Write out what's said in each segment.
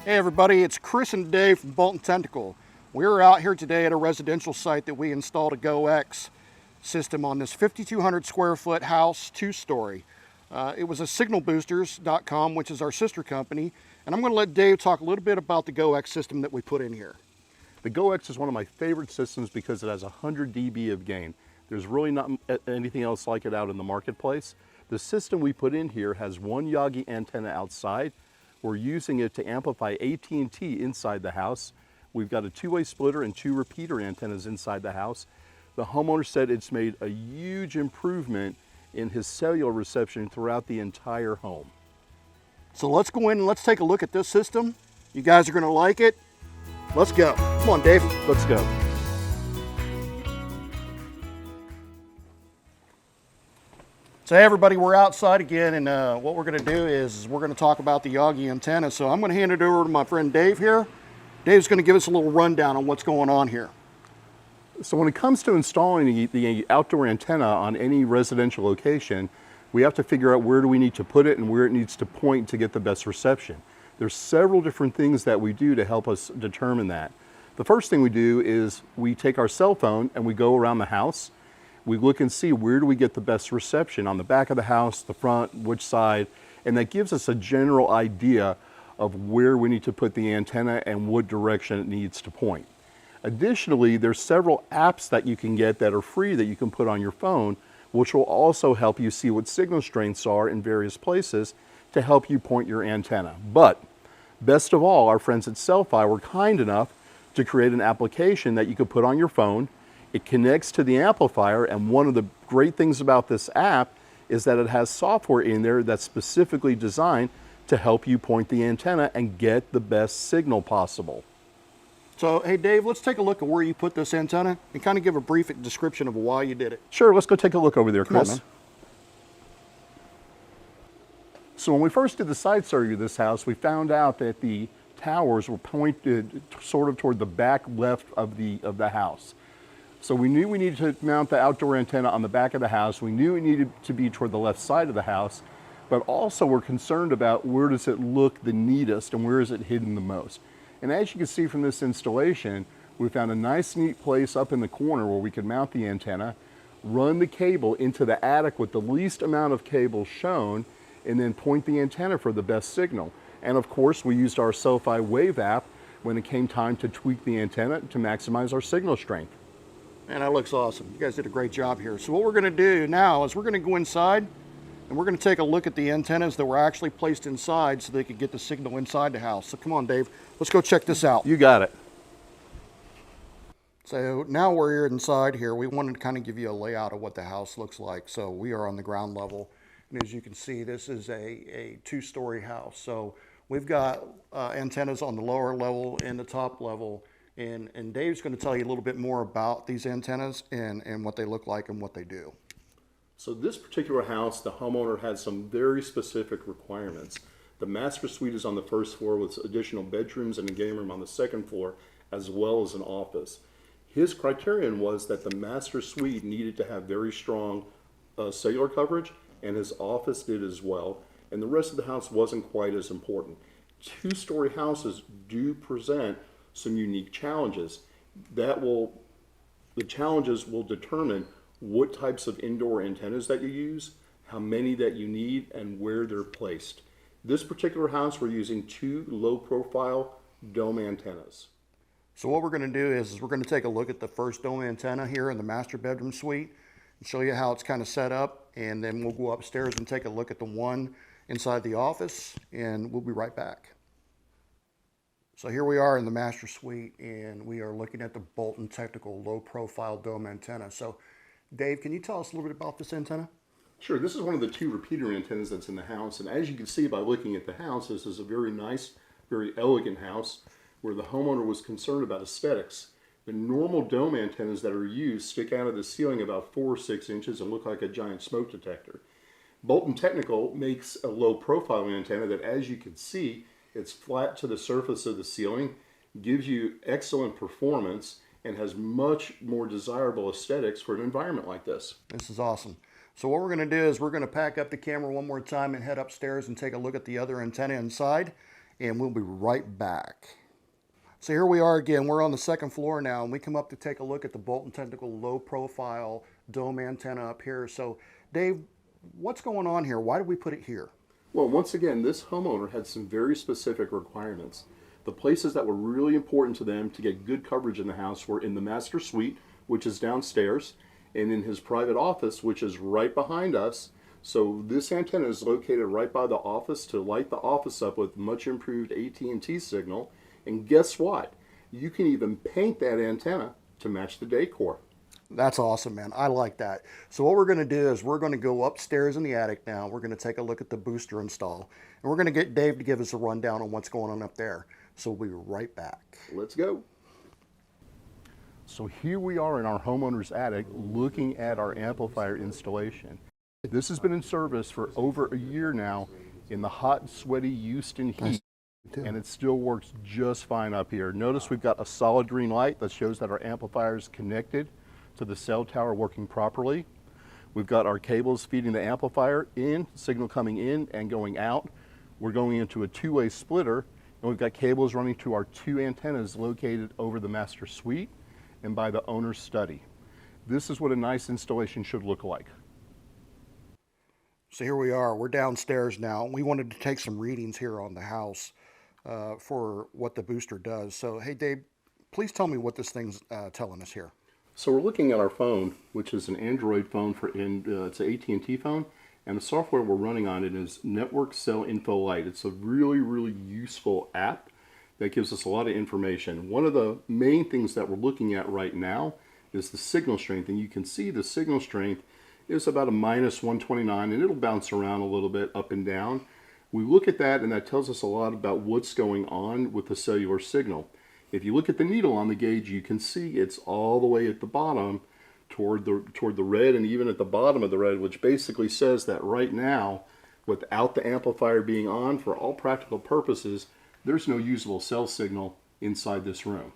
Hey everybody, it's Chris and Dave from Bolton Technical. We're out here today at a residential site that we installed a Go X system on this 5,200 square foot house, 2-story. It was a signalboosters.com, which is our sister company, and I'm going to let Dave talk a little bit about the Go X system that we put in here. The Go X is one of my favorite systems because it has 100 dB of gain. There's really not anything else like it out in the marketplace. The system we put in here has one Yagi antenna outside. We're using it to amplify AT&T inside the house. We've got a two-way splitter and 2 repeater antennas inside the house. The homeowner said it's made a huge improvement in his cellular reception throughout the entire home. So let's go in and let's take a look at this system. You guys are going to like it. Let's go. Come on, Dave. Let's go. So hey everybody, we're outside again, and what we're going to do is we're going to talk about the Yagi antenna. So I'm going to hand it over to my friend Dave here. Dave's going to give us a little rundown on what's going on here. So when it comes to installing the outdoor antenna on any residential location, we have to figure out where do we need to put it and where it needs to point to get the best reception. There's several different things that we do to help us determine that. The first thing we do is we take our cell phone and we go around the house. We look and see where do we get the best reception on the back of the house, the front, which side, and that gives us a general idea of where we need to put the antenna and what direction it needs to point. Additionally, there's several apps that you can get that are free that you can put on your phone, which will also help you see what signal strengths are in various places to help you point your antenna. But best of all, our friends at Cel-Fi were kind enough to create an application that you could put on your phone. It connects to the amplifier, and one of the great things about this app is that it has software in there that's specifically designed to help you point the antenna and get the best signal possible. So hey Dave, let's take a look at where you put this antenna and kind of give a brief description of why you did it. Sure, let's go take a look over there, Chris. Come on, man. So when we first did the site survey of this house, we found out that the towers were pointed sort of toward the back left of the house. So we knew we needed to mount the outdoor antenna on the back of the house. We knew it needed to be toward the left side of the house, but also we're concerned about where does it look the neatest and where is it hidden the most. And as you can see from this installation, we found a nice neat place up in the corner where we could mount the antenna, run the cable into the attic with the least amount of cable shown, and then point the antenna for the best signal. And of course, we used our Cel-Fi Wave app when it came time to tweak the antenna to maximize our signal strength. Man, that looks awesome. You guys did a great job here. So what we're going to do now is we're going to go inside and we're going to take a look at the antennas that were actually placed inside so they could get the signal inside the house. So come on, Dave, let's go check this out. You got it. So now we're here inside here. We wanted to kind of give you a layout of what the house looks like. So we are on the ground level. And as you can see, this is a 2-story house. So we've got antennas on the lower level and the top level. And Dave's going to tell you a little bit more about these antennas and what they look like and what they do. So this particular house, the homeowner had some very specific requirements. The master suite is on the first floor with additional bedrooms and a game room on the second floor, as well as an office. His criterion was that the master suite needed to have very strong cellular coverage, and his office did as well, and the rest of the house wasn't quite as important. 2-story houses do present some unique challenges. The challenges will determine what types of indoor antennas that you use, how many that you need, and where they're placed. This particular house, we're using 2 low-profile dome antennas. So what we're going to do is we're going to take a look at the first dome antenna here in the master bedroom suite and show you how it's kind of set up, and then we'll go upstairs and take a look at the one inside the office, and we'll be right back. So here we are in the master suite, and we are looking at the Bolton Technical low-profile dome antenna. So Dave, can you tell us a little bit about this antenna? Sure, this is one of the 2 repeater antennas that's in the house, and as you can see by looking at the house, this is a very nice, very elegant house where the homeowner was concerned about aesthetics. The normal dome antennas that are used stick out of the ceiling about 4 or 6 inches and look like a giant smoke detector. Bolton Technical makes a low-profile antenna that, as you can see, it's flat to the surface of the ceiling, gives you excellent performance, and has much more desirable aesthetics for an environment like this. This is awesome. So what we're going to do is we're going to pack up the camera one more time and head upstairs and take a look at the other antenna inside. and we'll be right back. So here we are again. We're on the second floor now, and we come up to take a look at the bolt and tentacle low profile dome antenna up here. So Dave, what's going on here? Why did we put it here? Well, once again, this homeowner had some very specific requirements. The places that were really important to them to get good coverage in the house were in the master suite, which is downstairs, and in his private office, which is right behind us. So this antenna is located right by the office to light the office up with much improved AT&T signal. And guess what? You can even paint that antenna to match the decor. That's awesome, man. I like that. So what we're going to do is we're going to go upstairs in the attic now. We're going to take a look at the booster install. And we're going to get Dave to give us a rundown on what's going on up there. So we'll be right back. Let's go. So here we are in our homeowner's attic looking at our amplifier installation. This has been in service for over a year now in the hot, sweaty Houston heat. And it still works just fine up here. Notice we've got a solid green light that shows that our amplifier is connected to the cell tower working properly. We've got our cables feeding the amplifier in, signal coming in and going out. We're going into a two-way splitter, and we've got cables running to our two antennas located over the master suite and by the owner's study. This is what a nice installation should look like. So here we are. We're downstairs now. We wanted to take some readings here on the house for what the booster does. So, hey, Dave, please tell me what this thing's telling us here. So we're looking at our phone, which is an Android phone it's an AT&T phone, and the software we're running on it is Network Cell Info Lite. It's a really, really useful app that gives us a lot of information. One of the main things that we're looking at right now is the signal strength, and you can see the signal strength is about a -129, and it'll bounce around a little bit up and down. We look at that, and that tells us a lot about what's going on with the cellular signal. If you look at the needle on the gauge, you can see it's all the way at the bottom toward the red, and even at the bottom of the red, which basically says that right now, without the amplifier being on, for all practical purposes, there's no usable cell signal inside this room.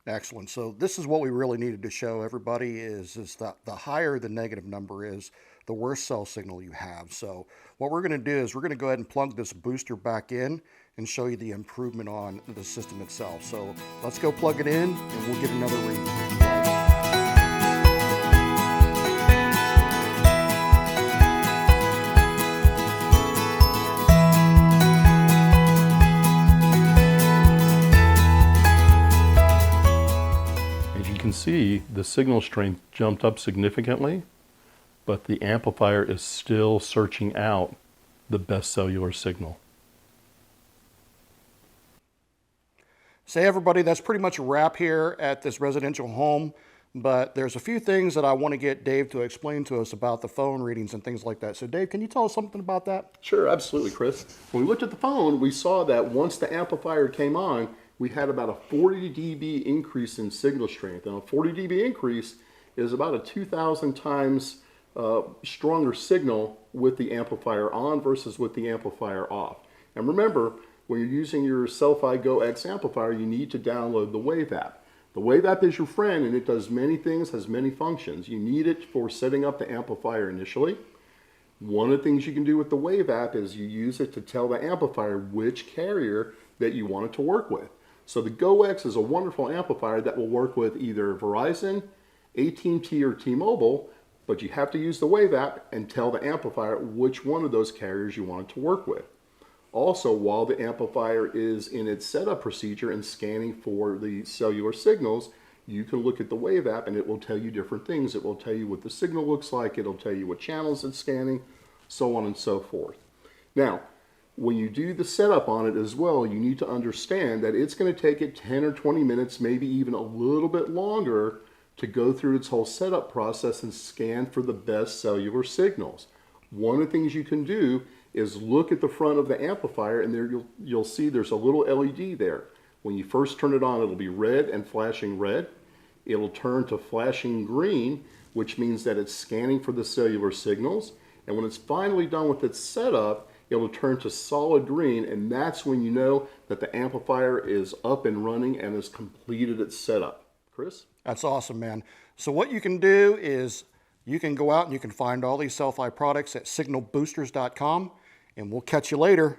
Excellent. So this is what we really needed to show everybody is that the higher the negative number is, the worse cell signal you have. So what we're going to do is we're going to go ahead and plug this booster back in and show you the improvement on the system itself. So let's go plug it in and we'll get another reading. See, the signal strength jumped up significantly, but the amplifier is still searching out the best cellular signal. So everybody, that's pretty much a wrap here at this residential home, but there's a few things that I want to get Dave to explain to us about the phone readings and things like that. So Dave, can you tell us something about that? Sure, absolutely, Chris. When we looked at the phone, we saw that once the amplifier came on, we had about a 40 dB increase in signal strength. And a 40 dB increase is about a 2,000 times stronger signal with the amplifier on versus with the amplifier off. And remember, when you're using your Cel-Fi Go X amplifier, you need to download the Wave app. The Wave app is your friend, and it does many things, has many functions. You need it for setting up the amplifier initially. One of the things you can do with the Wave app is you use it to tell the amplifier which carrier that you want it to work with. So the Go X is a wonderful amplifier that will work with either Verizon, AT&T, or T-Mobile, but you have to use the Wave app and tell the amplifier which one of those carriers you want it to work with. Also, while the amplifier is in its setup procedure and scanning for the cellular signals, you can look at the Wave app and it will tell you different things. It will tell you what the signal looks like, it'll tell you what channels it's scanning, so on and so forth. Now, when you do the setup on it as well, you need to understand that it's going to take it 10 or 20 minutes, maybe even a little bit longer, to go through its whole setup process and scan for the best cellular signals. One of the things you can do is look at the front of the amplifier, and there you'll see there's a little LED there. When you first turn it on, it'll be red and flashing red. It'll turn to flashing green, which means that it's scanning for the cellular signals. And when it's finally done with its setup, it'll turn to solid green, and that's when you know that the amplifier is up and running and has completed its setup. Chris? That's awesome, man. So what you can do is you can go out and you can find all these Cel-Fi products at signalboosters.com, and we'll catch you later.